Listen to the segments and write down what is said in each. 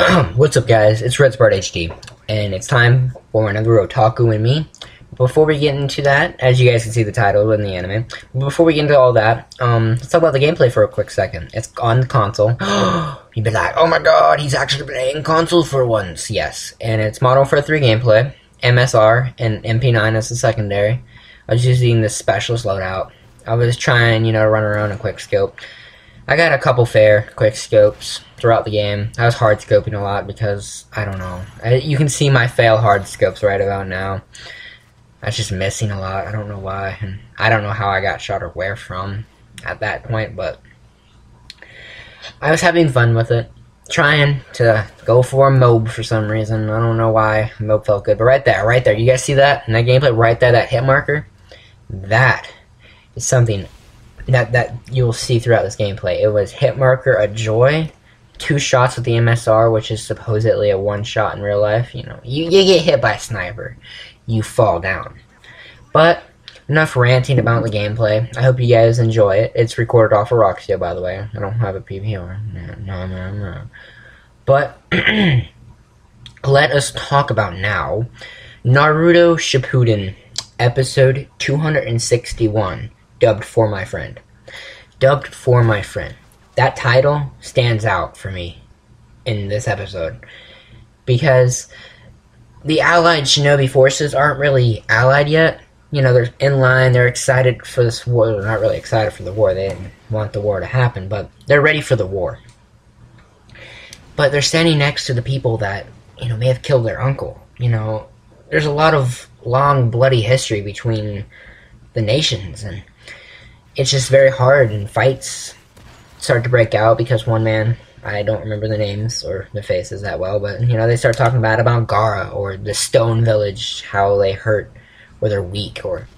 What's up, guys? It's RedSpart HD, and it's time for another Otaku and Me. Before we get into that, as you guys can see the title in the anime, before we get into all that, let's talk about the gameplay for a quick second. It's on the console. You'd be like, oh my god, he's actually playing console for once. Yes, and it's Model 3 gameplay, MSR, and MP9 as the secondary. I was using the specialist loadout. I was trying, to run around a quick scope. I got a couple fair quick scopes throughout the game. I was hard scoping a lot because, I don't know. You can see my fail hard scopes right about now. I was just missing a lot. I don't know why. And I don't know how I got shot or where from at that point, but I was having fun with it. Trying to go for a MOB for some reason. I don't know why. MOB felt good. But right there. You guys see that? In that gameplay, right there, that hit marker? That is something that you'll see throughout this gameplay. It was hit marker, a joy, 2 shots with the MSR, which is supposedly a 1 shot in real life. You get hit by a sniper, you fall down. But enough ranting about the gameplay. I hope you guys enjoy it. It's recorded off of Roxio, by the way. I don't have a PVR. No. But let us talk about now Naruto Shippuden, episode 261. Dubbed For My Friend. Dubbed For My Friend. That title stands out for me in this episode. Because the allied shinobi forces aren't really allied yet. They're in line, they're excited for this war. They're not really excited for the war. They didn't want the war to happen, but they're ready for the war. But they're standing next to the people that, may have killed their uncle. There's a lot of long, bloody history between the nations, and it's just very hard, and fights start to break out because one man, I don't remember the names or the faces that well, but, they start talking bad about Gara, or the Stone Village, how they hurt, or they're weak, or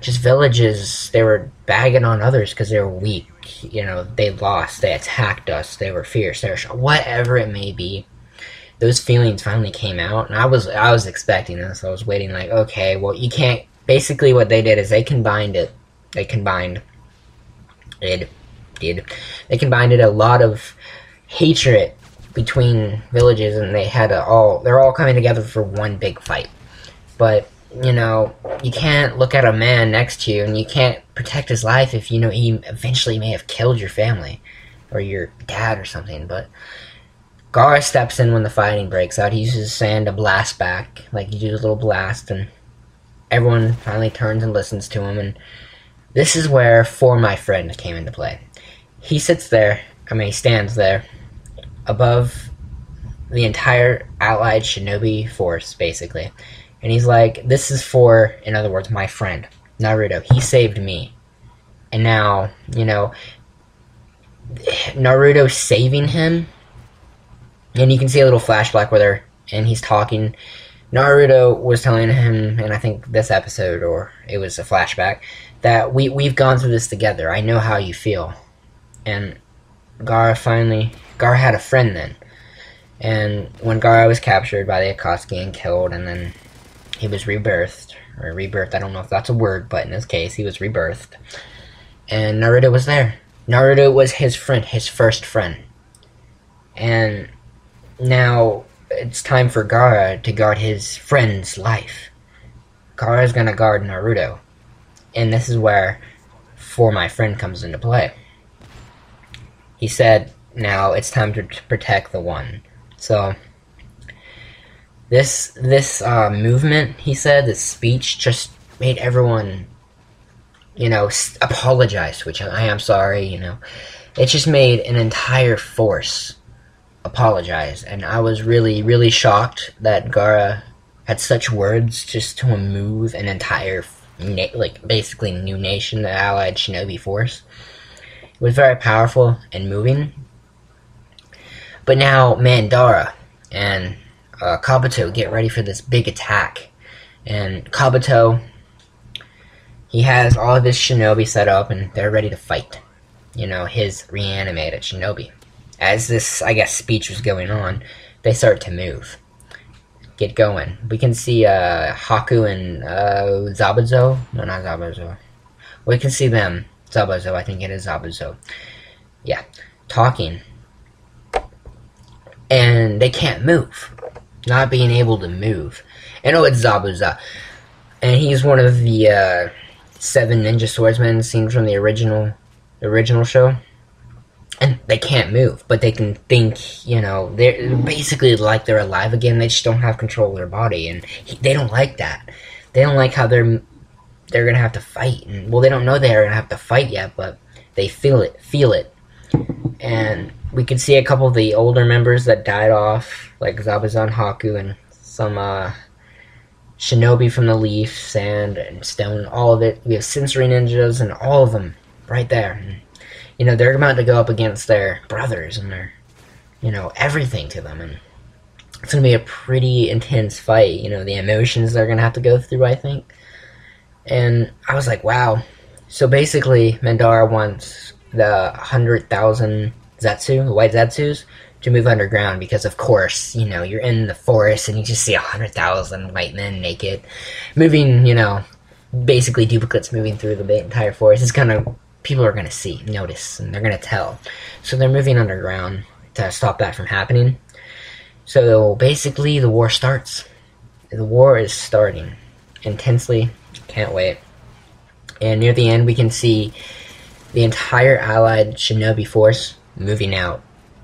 just villages, they were bagging on others because they were weak, they lost, they attacked us, they were fierce, they were whatever it may be. Those feelings finally came out, and I was expecting this. I was waiting like, okay, well, you can't, basically what they did is they combined a lot of hatred between villages, and they're all coming together for one big fight. But, you can't look at a man next to you, and you can't protect his life if, he eventually may have killed your family, or your dad or something. But Gara steps in when the fighting breaks out. He uses sand to blast back, like he does a little blast, and everyone finally turns and listens to him, and this is where For My Friend came into play. He stands there, above the entire allied shinobi force, basically. And he's like, this is for, in other words, my friend, Naruto. He saved me. And now, Naruto saving him, and you can see a little flashback and he's talking. Naruto was telling him, and I think this episode, or it was a flashback, that we've gone through this together. I know how you feel. And Gara had a friend then. And when Gara was captured by the Akatsuki and killed, and then he was rebirthed, I don't know if that's a word, but in this case, he was rebirthed. And Naruto was there. Naruto was his friend, his first friend. And now it's time for Gara to guard his friend's life. Gara's gonna guard Naruto. And this is where For My Friend comes into play. He said, now it's time to protect the one. So, this movement, he said, this speech just made everyone, apologize to each other. I am sorry, It just made an entire force apologize, and I was really, really shocked that Gara had such words just to move an entire, basically new nation, the allied shinobi force. It was very powerful and moving. But now Mandara and Kabuto get ready for this big attack, and Kabuto, he has all of his shinobi set up, and they're ready to fight. His reanimated shinobi. As this, I guess, speech was going on, they start to move. Get going. We can see Haku and Zabuzo. No, not Zabuzo. We can see them. Zabuzo, I think it is Zabuzo. Yeah. Talking. and they can't move. Not being able to move. And oh, it's Zabuza. And he's one of the 7 ninja swordsmen seen from the original show. And they can't move, but they can think, you know, they're basically like they're alive again. They just don't have control of their body, and they don't like that. They don't like how they're gonna have to fight. And, well, they don't know they're gonna have to fight yet, but they feel it. And we can see a couple of the older members that died off, like Zabuza and Haku, and some shinobi from the leaf, sand, and stone, all of it. We have sensory ninjas, and all of them right there. And, you know, they're about to go up against their brothers, and their, you know, everything to them, and it's going to be a pretty intense fight, you know, the emotions they're going to have to go through, I think. And I was like, wow. So basically, Mandara wants the 100,000 Zetsu, the white Zetsus, to move underground, because of course, you know, you're in the forest, and you just see 100,000 white men naked, moving, you know, basically duplicates moving through the entire forest. It's kind of, people are going to notice, and they're going to tell. So they're moving underground to stop that from happening. So basically, the war starts. The war is starting intensely. Can't wait. And near the end, we can see the entire allied shinobi force moving out.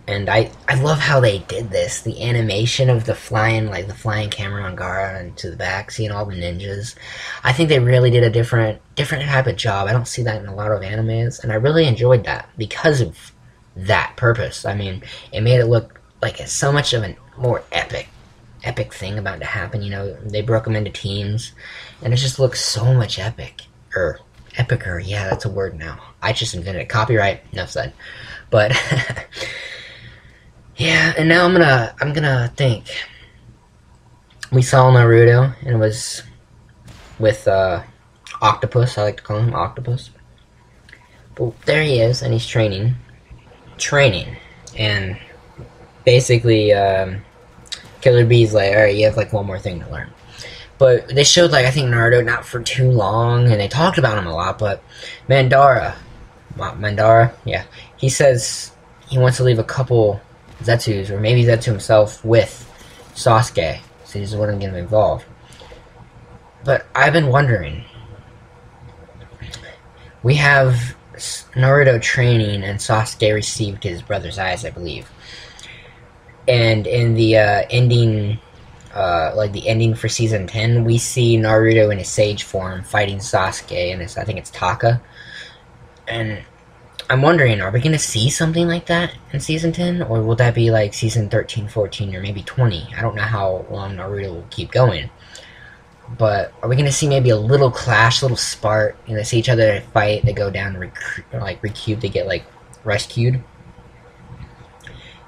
And I love how they did this. The animation of the flying camera on Gara and to the back, seeing all the ninjas. I think they really did a different type of job. I don't see that in a lot of animes, and I really enjoyed that because of that purpose. I mean, it made it look like it's so much of a more epic thing about to happen. You know, they broke them into teams, and it just looks so much epicer. Yeah, that's a word now. I just invented it. Copyright, enough said. But yeah, and now I'm gonna think. We saw Naruto, and it was with Octopus. I like to call him Octopus. But there he is, and he's training, and basically Killer Bee's like, all right, you have like one more thing to learn. But they showed, like, I think Naruto not for too long, and they talked about him a lot. But Mandara, yeah, he says he wants to leave a couple Zetsus, or maybe Zetsu himself, with Sasuke, so he's the one getting involved. But I've been wondering, we have Naruto training, and Sasuke received his brother's eyes, I believe. And in the ending, the ending for season 10, we see Naruto in his sage form fighting Sasuke, and I think it's Taka. And I'm wondering, are we going to see something like that in Season 10? Or will that be like Season 13, 14, or maybe 20? I don't know how long Naruto will keep going. But are we going to see maybe a little clash, a little spark? You know, they see each other fight, they go down, recruit, they get, like, rescued.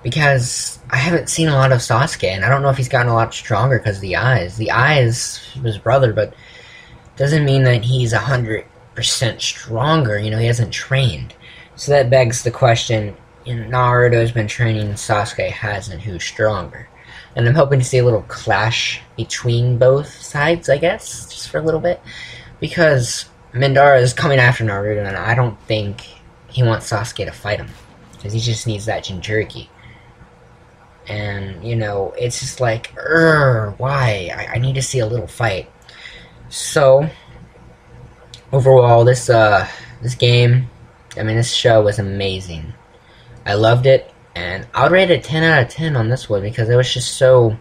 Because I haven't seen a lot of Sasuke, and I don't know if he's gotten a lot stronger because of the eyes. The eyes of his brother, but doesn't mean that he's 100% stronger. You know, he hasn't trained. So that begs the question, you know, Naruto's been training, Sasuke hasn't, who's stronger? And I'm hoping to see a little clash between both sides, I guess, just for a little bit. Because Mandara is coming after Naruto, and I don't think he wants Sasuke to fight him. Because he just needs that Jinchuriki. And, you know, it's just like, why? I need to see a little fight. So, overall, this game, I mean, this show was amazing. I loved it, and I would rate it 10 out of 10 on this one, because it was just so